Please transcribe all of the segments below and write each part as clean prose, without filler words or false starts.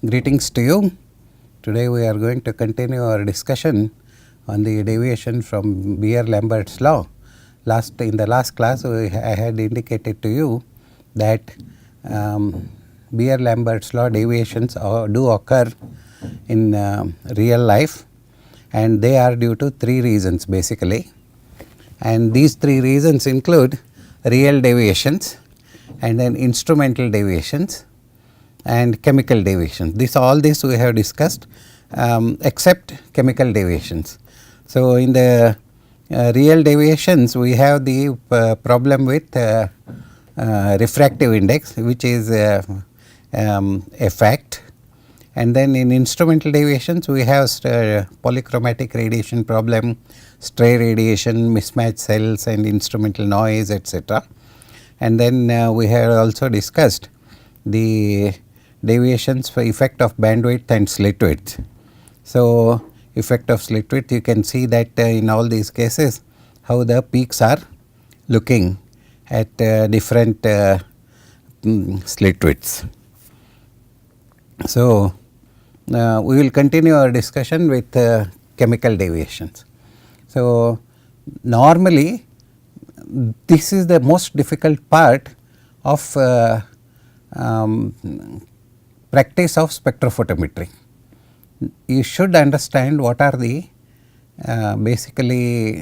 Greetings to you. Today we are going to continue our discussion on the deviation from Beer Lamberts law. In the last class I had indicated to you that Beer Lamberts law deviations do occur in real life, and they are due to three reasons basically, and these three reasons include real deviations and then instrumental deviations and chemical deviations. All this we have discussed except chemical deviations. So, in the real deviations we have the problem with refractive index, which is a fact, and then in instrumental deviations we have polychromatic radiation problem, stray radiation, mismatched cells and instrumental noise, etc. And then we have also discussed the deviations for effect of bandwidth and slit width. So, effect of slit width, you can see that in all these cases how the peaks are looking at different slit widths. So, we will continue our discussion with chemical deviations. So, normally this is the most difficult part of practice of spectrophotometry. You should understand what are the basically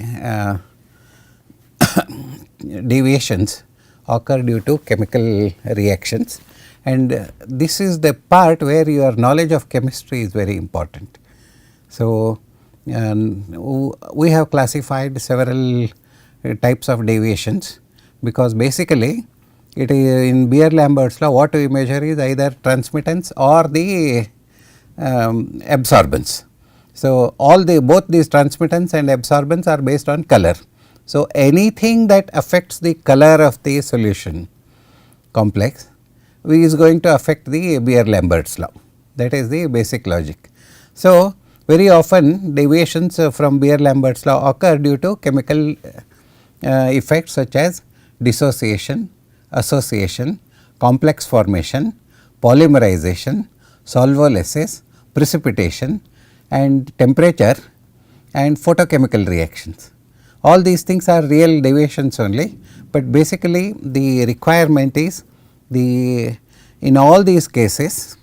deviations occur due to chemical reactions, and this is the part where your knowledge of chemistry is very important. So, we have classified several types of deviations, because basically it is in Beer Lamberts law what we measure is either transmittance or the absorbance. So, both these transmittance and absorbance are based on color. So, anything that affects the color of the solution complex is going to affect the Beer Lamberts law. That is the basic logic. So, very often deviations from Beer Lamberts law occur due to chemical effects such as dissociation, association, complex formation, polymerization, solvolysis, precipitation and temperature and photochemical reactions. All these things are real deviations only, but basically the requirement is in all these cases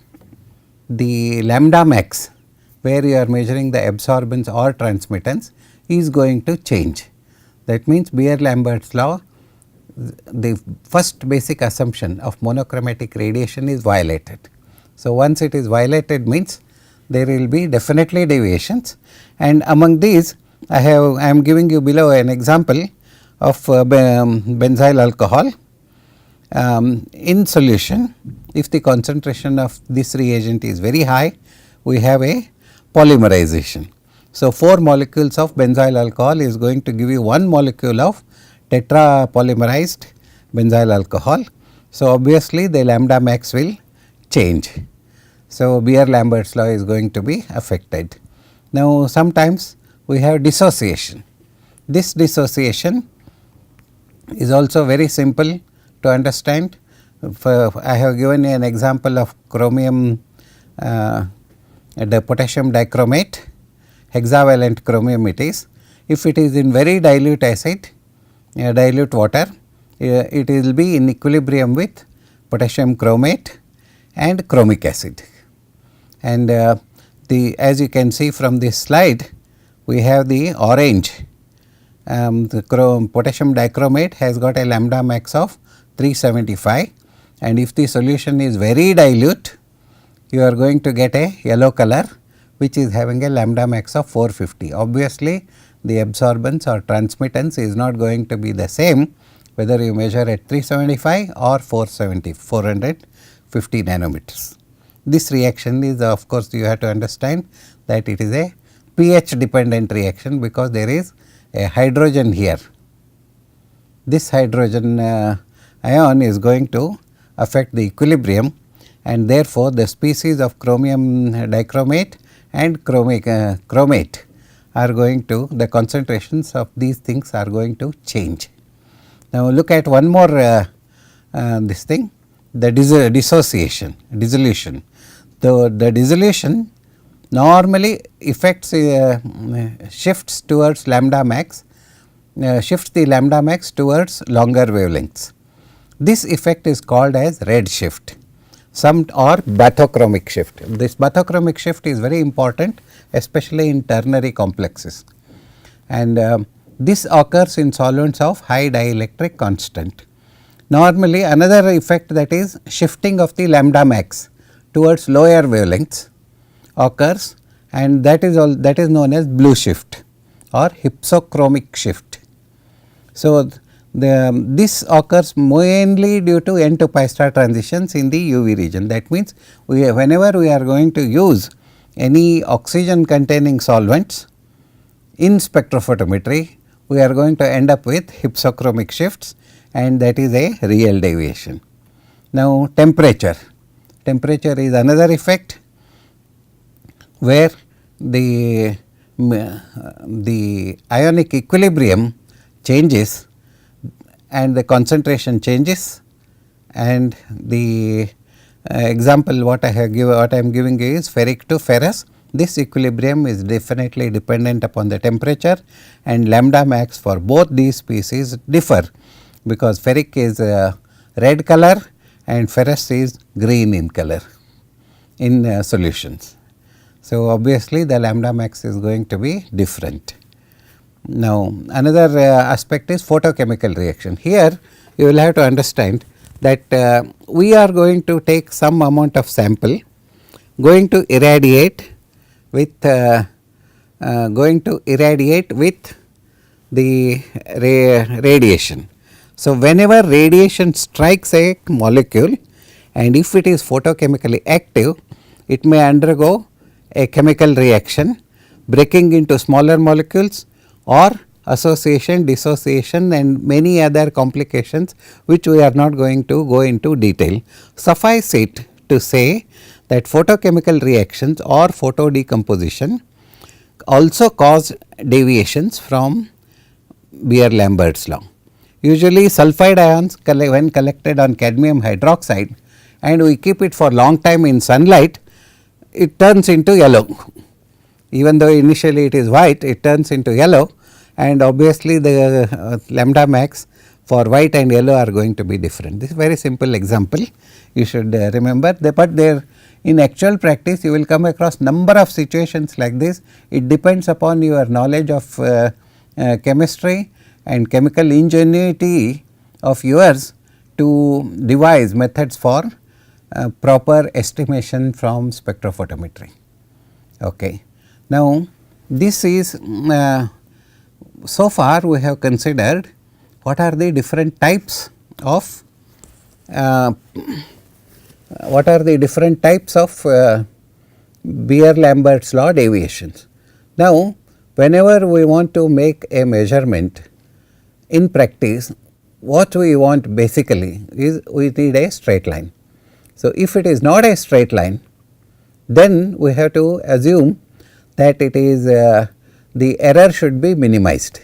the lambda max, where you are measuring the absorbance or transmittance, is going to change. That means Beer Lamberts law, the first basic assumption of monochromatic radiation is violated. So, once it is violated means there will be definitely deviations, and among these I am giving you below an example of benzyl alcohol in solution. If the concentration of this reagent is very high, we have a polymerization. So, 4 molecules of benzyl alcohol is going to give you 1 molecule of tetra polymerized benzyl alcohol. So, obviously the lambda max will change. So, Beer Lamberts law is going to be affected. Now, sometimes we have dissociation. This dissociation is also very simple to understand. I have given you an example of chromium, the potassium dichromate, hexavalent chromium it is. If it is in very dilute acid, dilute water, it will be in equilibrium with potassium chromate and chromic acid. And as you can see from this slide, we have the orange, the potassium dichromate has got a lambda max of 375, and if the solution is very dilute, you are going to get a yellow color which is having a lambda max of 450. Obviously, the absorbance or transmittance is not going to be the same whether you measure at 375 or 450 nanometers. This reaction is, of course, you have to understand that it is a pH dependent reaction, because there is a hydrogen here. This hydrogen ion is going to affect the equilibrium, and therefore, the species of chromium dichromate and chromate are going to, the concentrations of these things are going to change. Now, look at one more this thing, the dissolution. the dissolution normally affects shifts towards lambda max, shifts the lambda max towards longer wavelengths. This effect is called as redshift or bathochromic shift. This bathochromic shift is very important, especially in ternary complexes, and this occurs in solvents of high dielectric constant. Normally another effect, that is shifting of the lambda max towards lower wavelengths, occurs, and that is known as blue shift or hypsochromic shift. So, this occurs mainly due to n to pi star transitions in the UV region. That means, whenever we are going to use any oxygen containing solvents in spectrophotometry, we are going to end up with hypsochromic shifts, and that is a real deviation. Now, temperature is another effect where the ionic equilibrium changes and the concentration changes, and the example what I am giving is ferric to ferrous. This equilibrium is definitely dependent upon the temperature, and lambda max for both these species differ, because ferric is red color and ferrous is green in color in solutions. So, obviously the lambda max is going to be different. Now, another aspect is photochemical reaction. Here you will have to understand that we are going to take some amount of sample, going to irradiate with the radiation. So, whenever radiation strikes a molecule, and if it is photochemically active, it may undergo a chemical reaction, breaking into smaller molecules, or association, dissociation, and many other complications which we are not going to go into detail. Suffice it to say that photochemical reactions or photo decomposition also cause deviations from Beer Lamberts law. Usually sulphide ions when collected on cadmium hydroxide and we keep it for long time in sunlight, it turns into yellow. Even though initially it is white, it turns into yellow, and obviously the lambda max for white and yellow are going to be different. This is a very simple example, you should remember, but there in actual practice you will come across number of situations like this. It depends upon your knowledge of chemistry and chemical ingenuity of yours to devise methods for proper estimation from spectrophotometry. Okay. Now, this is so far we have considered what are the different types of Beer Lamberts law deviations. Now, whenever we want to make a measurement in practice, what we want basically is we need a straight line. So, if it is not a straight line, then we have to assume that it is the error should be minimized.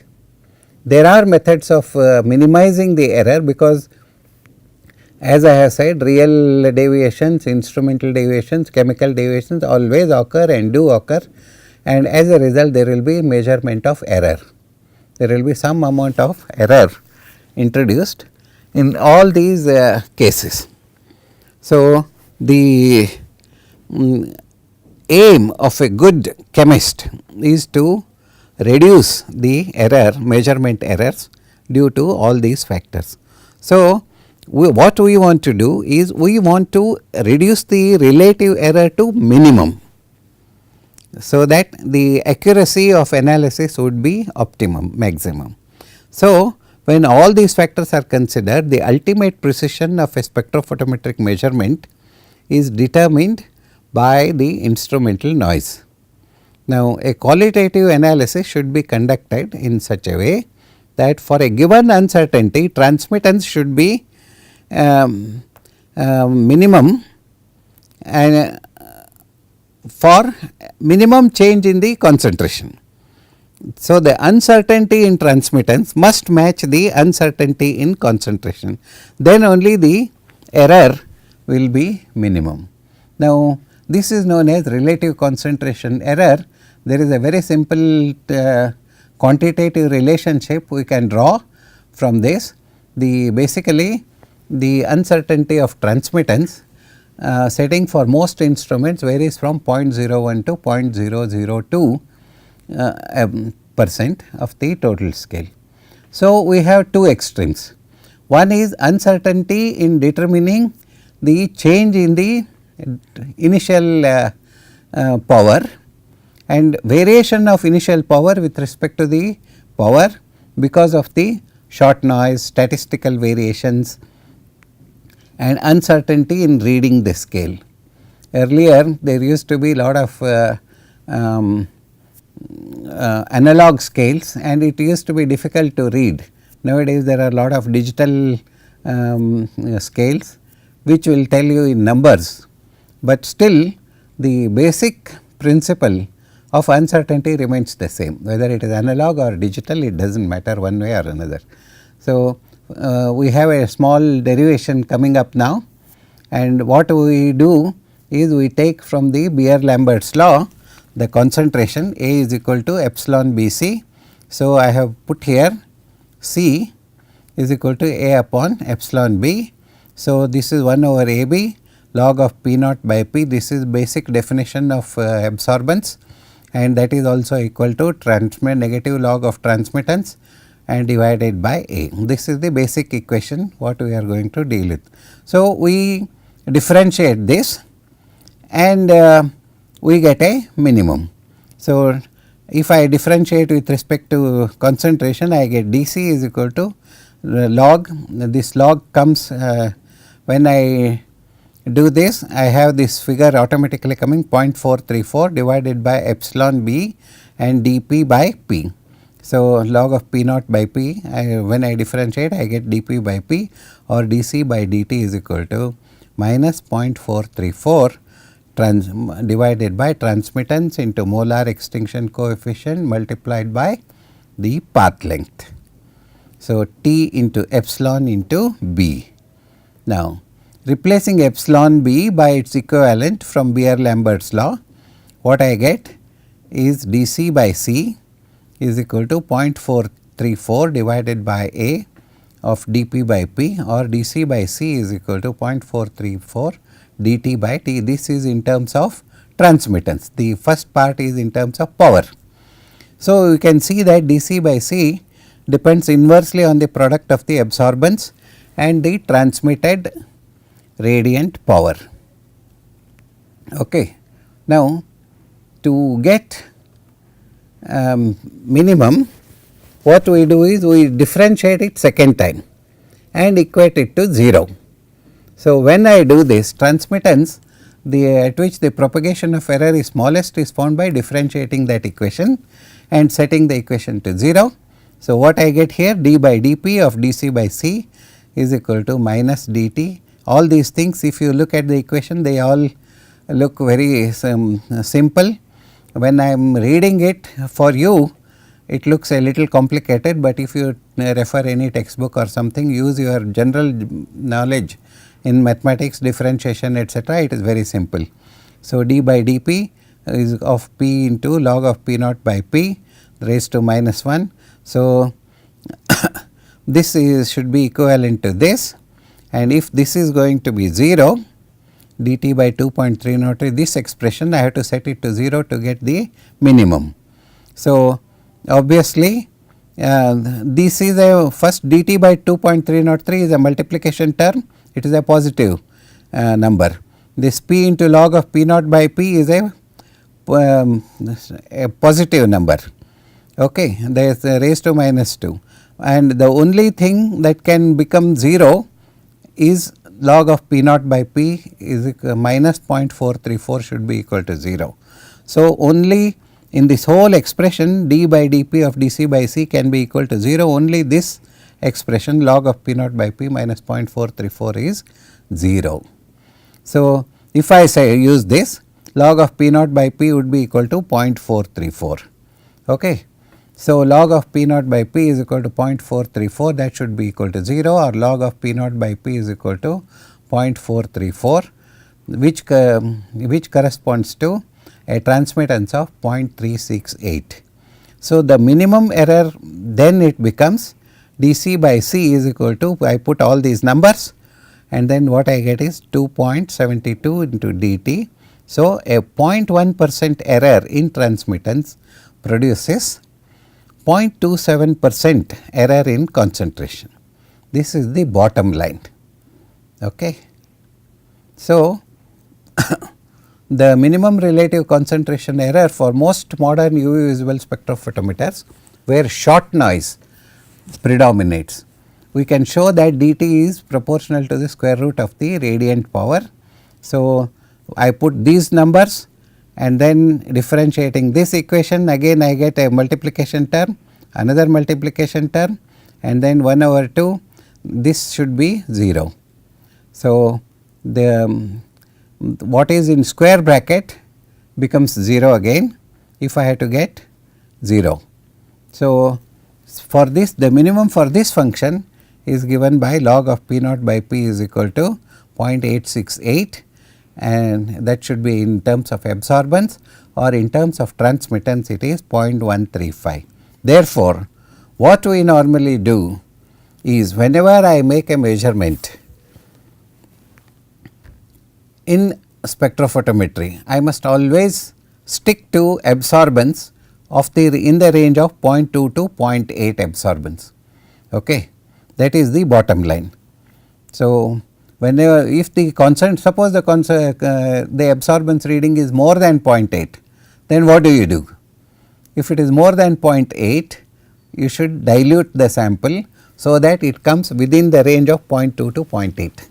There are methods of minimizing the error, because as I have said, real deviations, instrumental deviations, chemical deviations always occur and do occur, and as a result there will be measurement of error. There will be some amount of error introduced in all these cases. So, the aim of a good chemist is to reduce the error, measurement errors due to all these factors. So, what we want to do is we want to reduce the relative error to minimum, so that the accuracy of analysis would be optimum, maximum. So, when all these factors are considered, the ultimate precision of a spectrophotometric measurement is determined by the instrumental noise. Now, a qualitative analysis should be conducted in such a way that for a given uncertainty, transmittance should be minimum, and for minimum change in the concentration. So, the uncertainty in transmittance must match the uncertainty in concentration, then only the error will be minimum. Now, This is known as relative concentration error. There is a very simple quantitative relationship we can draw from this. Basically the uncertainty of transmittance setting for most instruments varies from 0.01 to 0.002 percent of the total scale. So, we have two extremes. One is uncertainty in determining the change in the initial power and variation of initial power with respect to the power because of the short noise, statistical variations and uncertainty in reading the scale. Earlier there used to be lot of analog scales and it used to be difficult to read. Nowadays there are lot of digital scales which will tell you in numbers, but still the basic principle of uncertainty remains the same, whether it is analog or digital, it does not matter one way or another. So, we have a small derivation coming up now, and what we do is we take from the Beer Lamberts law the concentration A is equal to epsilon B C. So, I have put here C is equal to A upon epsilon B. So, this is 1 over A B log of P naught by P. This is basic definition of absorbance, and that is also equal to negative log of transmittance and divided by A. This is the basic equation what we are going to deal with. So, we differentiate this and we get a minimum. So, if I differentiate with respect to concentration, I get dC is equal to log. This log comes when I do this, I have this figure automatically coming 0.434 divided by epsilon B and dP by P. So, log of P naught by P, when I differentiate I get dP by P or dC by dt is equal to minus 0.434 divided by transmittance into molar extinction coefficient multiplied by the path length. So, T into epsilon into B. Now, replacing epsilon B by its equivalent from Beer Lamberts law, what I get is dC by C is equal to 0.434 divided by A of dP by P, or dC by C is equal to 0.434 dt by T. This is in terms of transmittance. The first part is in terms of power. So, you can see that dC by C depends inversely on the product of the absorbance and the transmitted radiant power. Okay. Now, to get minimum, what we do is we differentiate it second time and equate it to 0. So, when I do this, transmittance at which the propagation of error is smallest is found by differentiating that equation and setting the equation to 0. So, what I get here d by dP of dC by C is equal to minus dt. All these things, if you look at the equation, they all look very simple. When I am reading it for you, it looks a little complicated, but if you refer any textbook or something, use your general knowledge in mathematics, differentiation, etc., it is very simple. So, d by dP is of P into log of P naught by P raised to minus 1. So, this should be equivalent to this, and if this is going to be 0, dt by 2.303, this expression I have to set it to 0 to get the minimum. So, obviously, this is a first dt by 2.303 is a multiplication term, it is a positive number. This P into log of P naught by P is a positive number. Okay, there is raised to minus 2, and the only thing that can become 0 is log of P naught by P is minus 0.434 should be equal to 0. So, only in this whole expression d by dP of dC by C can be equal to 0, only this expression log of P naught by P minus 0.434 is 0. So, if I say use this, log of P naught by P would be equal to 0.434. Okay. So, log of P naught by P is equal to 0.434, that should be equal to 0, or log of P naught by P is equal to 0.434. which corresponds to a transmittance of 0.368. So, the minimum error then it becomes dC by C is equal to, I put all these numbers and then what I get is 2.72 into dt. So, a 0.1% error in transmittance produces 0.27% error in concentration. This is the bottom line. Okay. So, the minimum relative concentration error for most modern UV visible spectrophotometers where short noise predominates, we can show that dt is proportional to the square root of the radiant power. So, I put these numbers and then differentiating this equation, again I get a multiplication term, another multiplication term and then 1 over 2, this should be 0. So, the what is in square bracket becomes 0 again if I have to get 0. So, for this the minimum for this function is given by log of P naught by P is equal to 0.868 and that should be in terms of absorbance, or in terms of transmittance it is 0.135. Therefore, what we normally do is whenever I make a measurement in spectrophotometry, I must always stick to absorbance of the in the range of 0.2 to 0.8 absorbance. Okay. That is the bottom line. So, whenever if the suppose the absorbance reading is more than 0.8, then what do you do? If it is more than 0.8, you should dilute the sample so that it comes within the range of 0.2 to 0.8.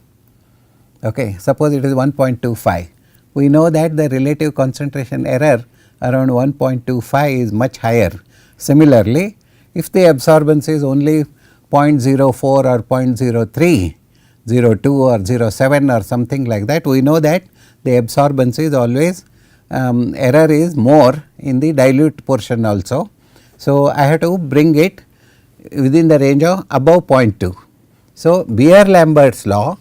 Okay. Suppose it is 1.25, we know that the relative concentration error around 1.25 is much higher. Similarly, if the absorbance is only 0.04 or 0.03, 02 or 07 or something like that, we know that the absorbance is always error is more in the dilute portion also. So, I have to bring it within the range of above 0.2. So, Beer Lamberts law,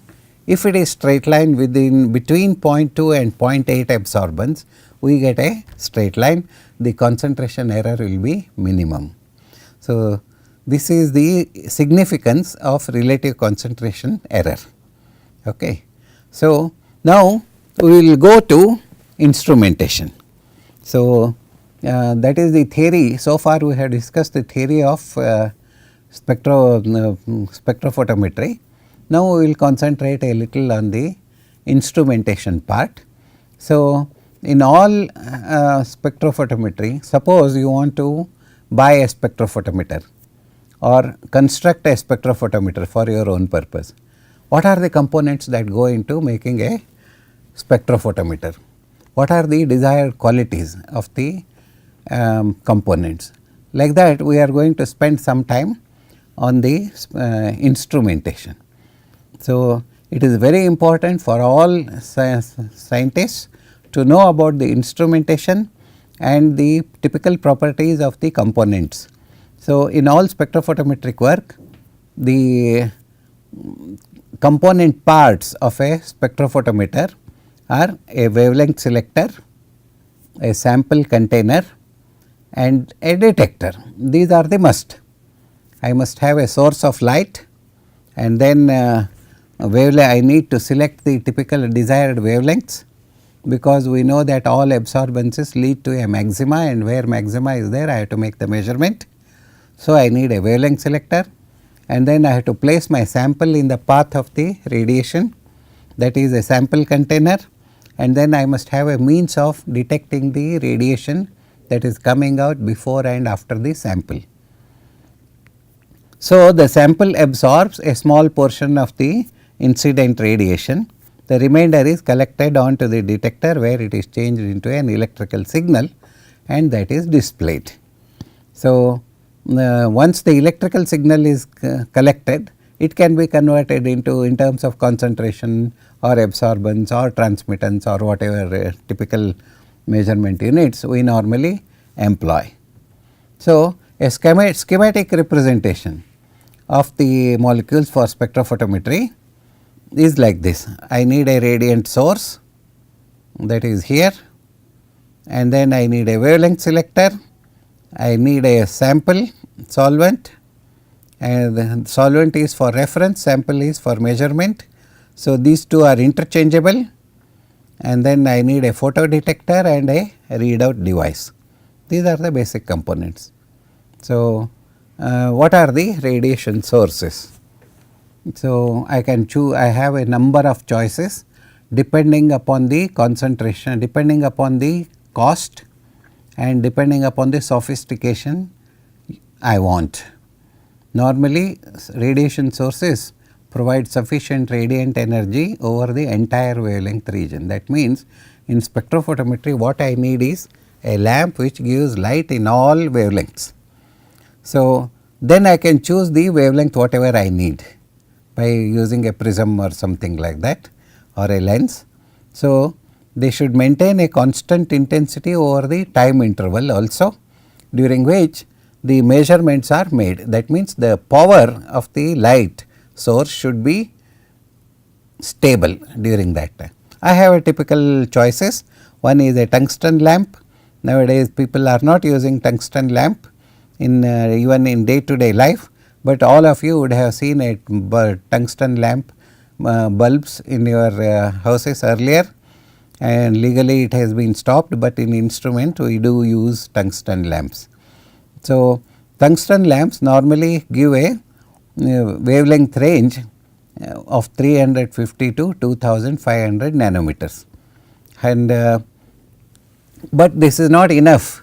if it is straight line within between 0.2 and 0.8 absorbance, we get a straight line, the concentration error will be minimum. So, this is the significance of relative concentration error. Okay. So, now we will go to instrumentation. So, that is the theory. So far we have discussed the theory of spectrophotometry. Now, we will concentrate a little on the instrumentation part. So, in all spectrophotometry, suppose you want to buy a spectrophotometer or construct a spectrophotometer for your own purpose. What are the components that go into making a spectrophotometer? What are the desired qualities of the components? Like that, we are going to spend some time on the instrumentation. So, it is very important for all scientists to know about the instrumentation and the typical properties of the components. So, in all spectrophotometric work, the component parts of a spectrophotometer are a wavelength selector, a sample container and a detector. These are the must. I must have a source of light and then I need to select the typical desired wavelengths, because we know that all absorbances lead to a maxima, and where maxima is there I have to make the measurement. So, I need a wavelength selector and then I have to place my sample in the path of the radiation, that is a sample container, and then I must have a means of detecting the radiation that is coming out before and after the sample. So, the sample absorbs a small portion of the incident radiation, the remainder is collected onto the detector where it is changed into an electrical signal and that is displayed. So, once the electrical signal is collected, it can be converted into in terms of concentration or absorbance or transmittance or whatever typical measurement units we normally employ. So, a schematic representation of the molecules for spectrophotometry is like this. I need a radiant source that is here, and then I need a wavelength selector, I need a sample solvent, and the solvent is for reference, sample is for measurement. So, these two are interchangeable, and then I need a photo detector and a readout device. These are the basic components. So, what are the radiation sources? So, I can choose, I have a number of choices depending upon the concentration, depending upon the cost, and depending upon the sophistication I want. Normally, radiation sources provide sufficient radiant energy over the entire wavelength region. That means, in spectrophotometry what I need is a lamp which gives light in all wavelengths. So, then I can choose the wavelength whatever I need by using a prism or something like that, or a lens. So, they should maintain a constant intensity over the time interval also, during which the measurements are made. That means, the power of the light source should be stable during that time. I have a typical choices. One is a tungsten lamp. Nowadays, people are not using tungsten lamp in even in day to day life, but all of you would have seen a tungsten lamp bulbs in your houses earlier, and legally it has been stopped, but in instrument we do use tungsten lamps. So, tungsten lamps normally give a wavelength range of 350 to 2500 nanometers, and but this is not enough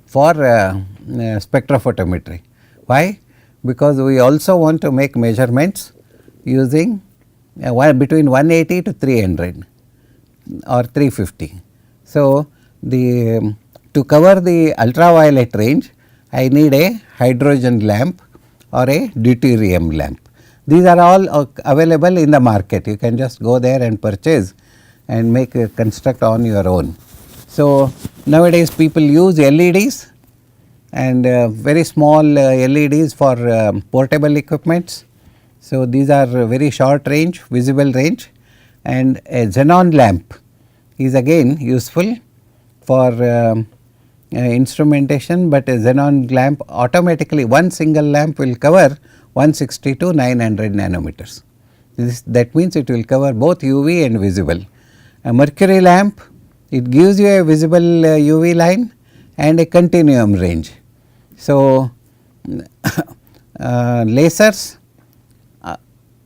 for spectrophotometry. Why? Because we also want to make measurements using between 180 to 300 or 350. So, the to cover the ultraviolet range, I need a hydrogen lamp or a deuterium lamp. These are all available in the market. You can just go there and purchase and make construct on your own. So, nowadays people use LEDs and very small LEDs for portable equipments. So, these are very short range, visible range, and a xenon lamp is again useful for instrumentation, but a xenon lamp automatically, one single lamp will cover 160 to 900 nanometers. That means, it will cover both UV and visible. A mercury lamp, it gives you a visible UV line and a continuum range. So, lasers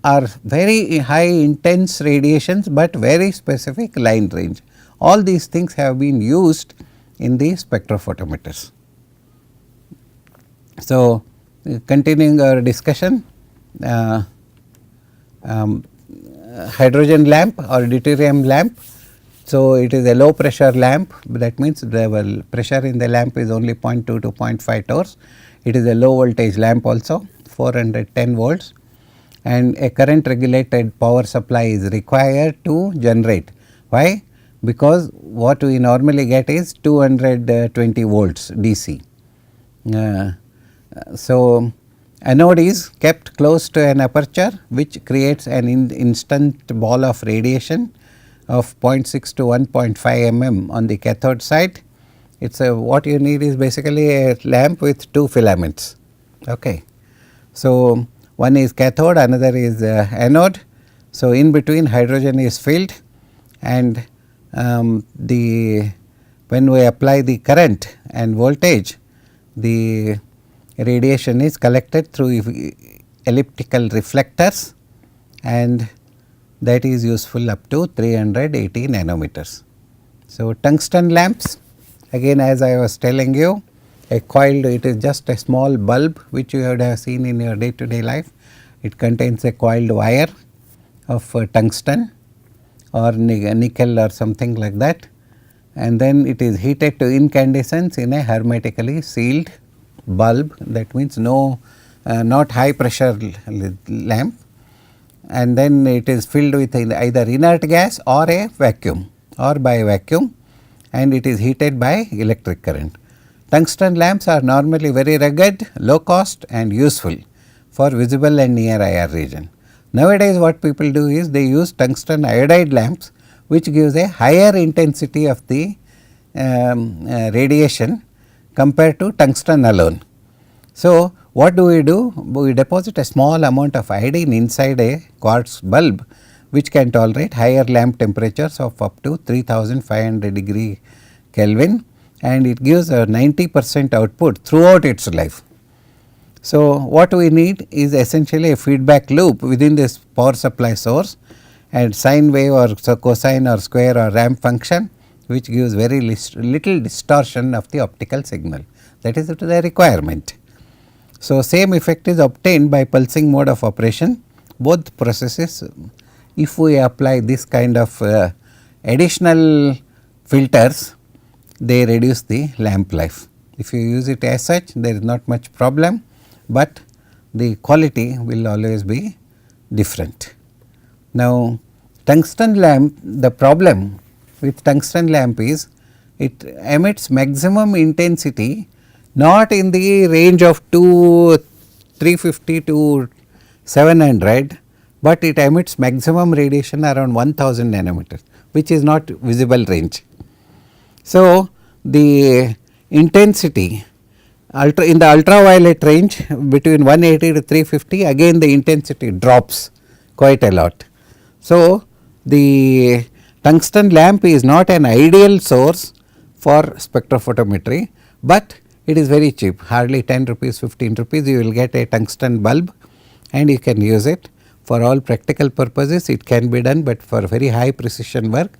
are very high intense radiations, but very specific line range. All these things have been used in the spectrophotometers. So, continuing our discussion, hydrogen lamp or deuterium lamp. So, it is a low pressure lamp, that means the pressure in the lamp is only 0.2 to 0.5 torrs. It is a low voltage lamp also, 410 volts, and a current regulated power supply is required to generate. Why? Because what we normally get is 220 volts DC. So, anode is kept close to an aperture which creates an instant ball of radiation of 0.6 to 1.5 mm on the cathode side. It is what you need is basically a lamp with two filaments. Okay. So, one is cathode, another is anode. So, in between hydrogen is filled, and when we apply the current and voltage, the radiation is collected through elliptical reflectors, and that is useful up to 380 nanometers. So, tungsten lamps, again as I was telling you, a coiled, it is just a small bulb which you would have seen in your day to day life. It contains a coiled wire of tungsten or nickel or something like that, and then it is heated to incandescence in a hermetically sealed bulb. That means no not high pressure lamp, and then it is filled with either inert gas or a vacuum or by vacuum, and it is heated by electric current. Tungsten lamps are normally very rugged, low cost and useful for visible and near IR region. Nowadays what people do is they use tungsten iodide lamps which gives a higher intensity of the radiation compared to tungsten alone. So, what do? We deposit a small amount of iodine inside a quartz bulb, which can tolerate higher lamp temperatures of up to 3500 degree Kelvin, and it gives a 90% output throughout its life. So, what we need is essentially a feedback loop within this power supply source, and sine wave or cosine or square or ramp function, which gives very little distortion of the optical signal. That is the requirement. So, same effect is obtained by pulsing mode of operation. Both processes, if we apply this kind of additional filters, they reduce the lamp life. If you use it as such, there is not much problem, but the quality will always be different. Now, tungsten lamp, the problem with tungsten lamp is it emits maximum intensity not in the range of 350 to 700, but it emits maximum radiation around 1000 nanometers, which is not visible range. So, the intensity in the ultraviolet range between 180 to 350, again the intensity drops quite a lot. So, the tungsten lamp is not an ideal source for spectrophotometry, but it is very cheap, hardly 10 rupees, 15 rupees, you will get a tungsten bulb and you can use it for all practical purposes. It can be done, but for very high precision work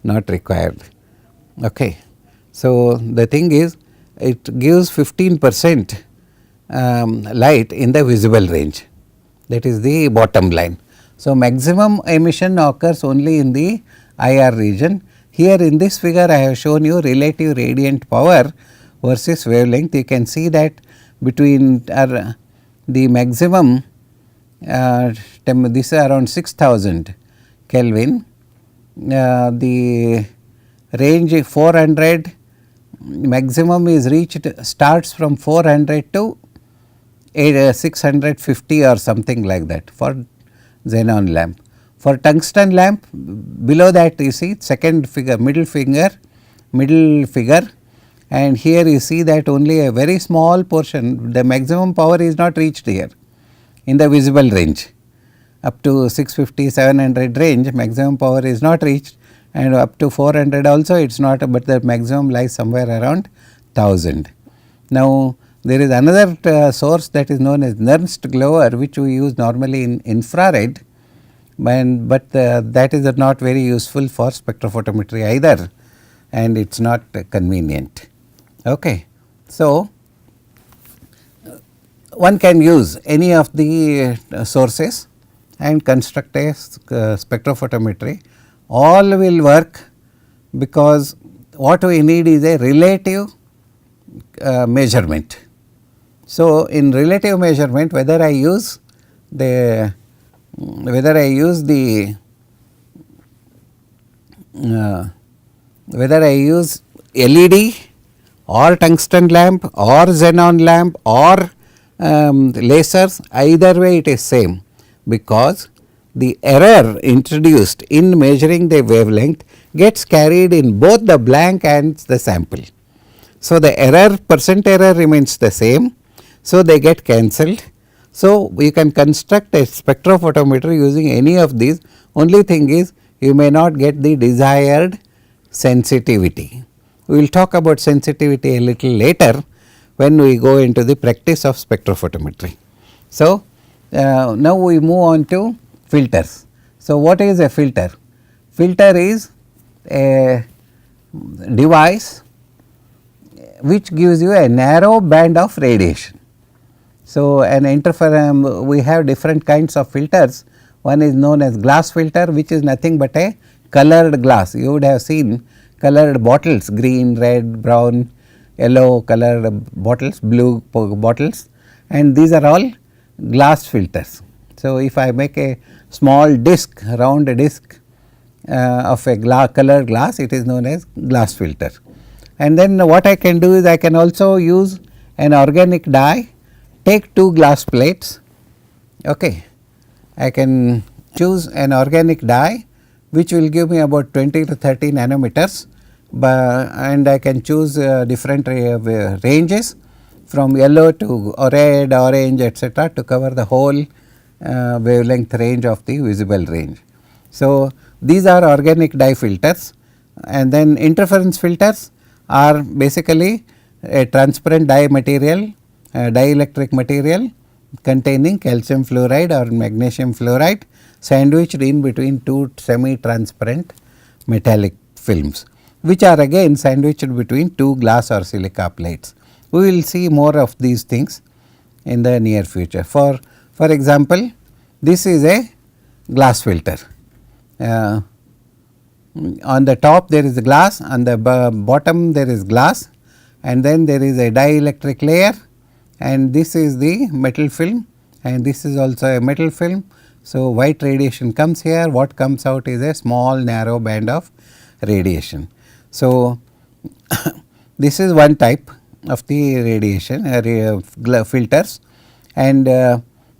not required. Okay. So, the thing is it gives 15% light in the visible range, that is the bottom line. So, maximum emission occurs only in the IR region. Here in this figure I have shown you relative radiant power versus wavelength. You can see that between the maximum this is around 6000 Kelvin, the range 400, maximum is reached, starts from 400 to 650 or something like that for xenon lamp. For tungsten lamp, below that you see second figure, middle figure, and here you see that only a very small portion, the maximum power is not reached here in the visible range. Up to 650, 700 range, maximum power is not reached, and up to 400 also it is not, but the maximum lies somewhere around 1000. Now, there is another source that is known as Nernst glower, which we use normally in infrared, but that is not very useful for spectrophotometry either, and it is not convenient. Okay. So, one can use any of the sources and construct a spectrophotometry. All will work because what we need is a relative measurement. So, in relative measurement, whether I use LED or tungsten lamp or xenon lamp or lasers, either way it is same, because the error introduced in measuring the wavelength gets carried in both the blank and the sample. So, the error, percent error remains the same, so they get cancelled. So, you can construct a spectrophotometer using any of these, only thing is you may not get the desired sensitivity. We will talk about sensitivity a little later when we go into the practice of spectrophotometry. So, now we move on to filters. So, what is a filter? Filter is a device which gives you a narrow band of radiation. So, an interference, we have different kinds of filters. One is known as glass filter, which is nothing but a colored glass. You would have seen colored bottles, green, red, brown, yellow colored bottles, blue bottles, and these are all glass filters. So, if I make a small disc, round disc of a colored glass, it is known as glass filter. And then what I can do is I can also use an organic dye, take two glass plates. Okay. I can choose an organic dye which will give me about 20 to 30 nanometers, and I can choose different ranges from yellow to red, orange, etc., to cover the whole wavelength range of the visible range. So, these are organic dye filters, and then interference filters are basically a transparent dye material, dielectric material containing calcium fluoride or magnesium fluoride sandwiched in between two semi-transparent metallic films, which are again sandwiched between two glass or silica plates. We will see more of these things in the near future. For example, this is a glass filter. On the top there is glass, on the bottom there is glass, and then there is a dielectric layer, and this is the metal film, and this is also a metal film. So, white radiation comes here, what comes out is a small narrow band of radiation. So, this is one type of the radiation filters, and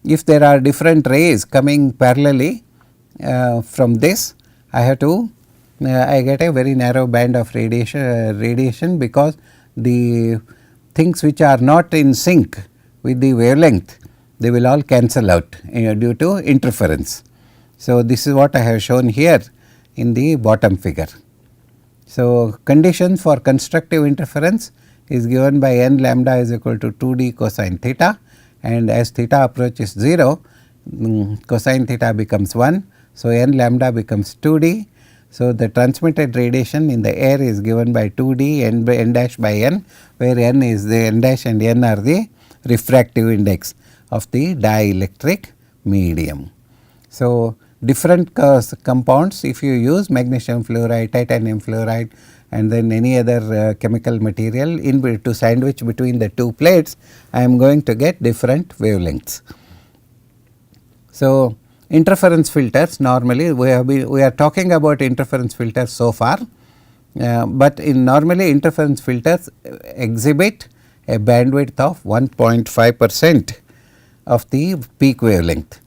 if there are different rays coming parallelly from this, I have to I get a very narrow band of radiation because the things which are not in sync with the wavelength, they will all cancel out due to interference. So, this is what I have shown here in the bottom figure. So, condition for constructive interference is given by n lambda is equal to 2d cosine theta, and as theta approaches 0, cosine theta becomes 1. So, n lambda becomes 2d. So, the transmitted radiation in the air is given by 2d n dash by n, where n is the n dash and n are the refractive index of the dielectric medium. So, different compounds, if you use magnesium fluoride, titanium fluoride, and then any other chemical material to sandwich between the two plates, I am going to get different wavelengths. So, interference filters, normally we are talking about interference filters so far, but normally interference filters exhibit a bandwidth of 1.5% of the peak wavelength.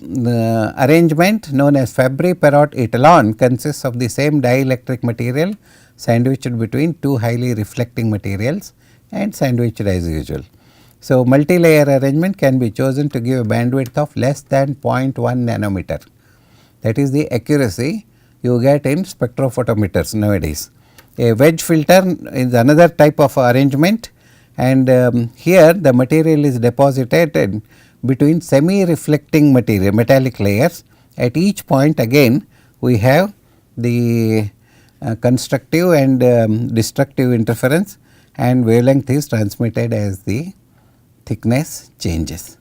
The arrangement known as Fabry-Perot Etalon consists of the same dielectric material sandwiched between two highly reflecting materials and sandwiched as usual. So, multi-layer arrangement can be chosen to give a bandwidth of less than 0.1 nanometer. That is the accuracy you get in spectrophotometers nowadays. A wedge filter is another type of arrangement, and here the material is deposited between semi-reflecting material metallic layers. At each point again we have the constructive and destructive interference, and wavelength is transmitted as the thickness changes.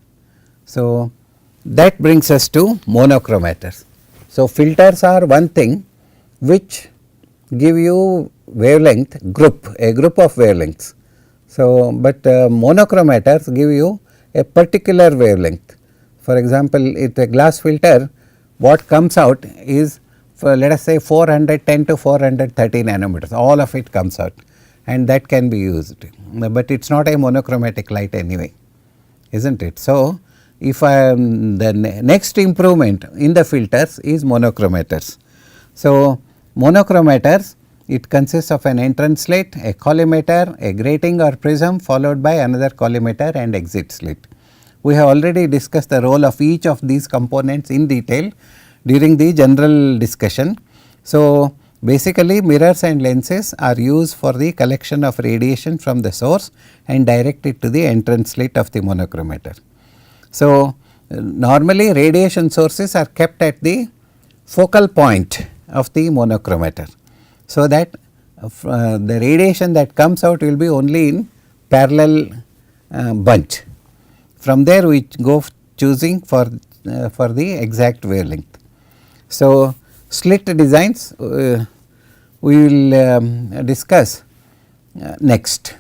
So, that brings us to monochromators. So, filters are one thing which give you wavelength a group of wavelengths. So, but monochromators give you a particular wavelength. For example, if a glass filter, what comes out is, for let us say 410 to 430 nanometers, all of it comes out, and that can be used, but it is not a monochromatic light anyway, isn't it. So, if the next improvement in the filters is monochromators. So, monochromators, it consists of an entrance slit, a collimator, a grating or prism, followed by another collimator and exit slit. We have already discussed the role of each of these components in detail during the general discussion. So, basically mirrors and lenses are used for the collection of radiation from the source and direct it to the entrance slit of the monochromator. So, normally radiation sources are kept at the focal point of the monochromator, so that the radiation that comes out will be only in parallel bunch. From there we go choosing for the exact wavelength. So, slit designs we will discuss next.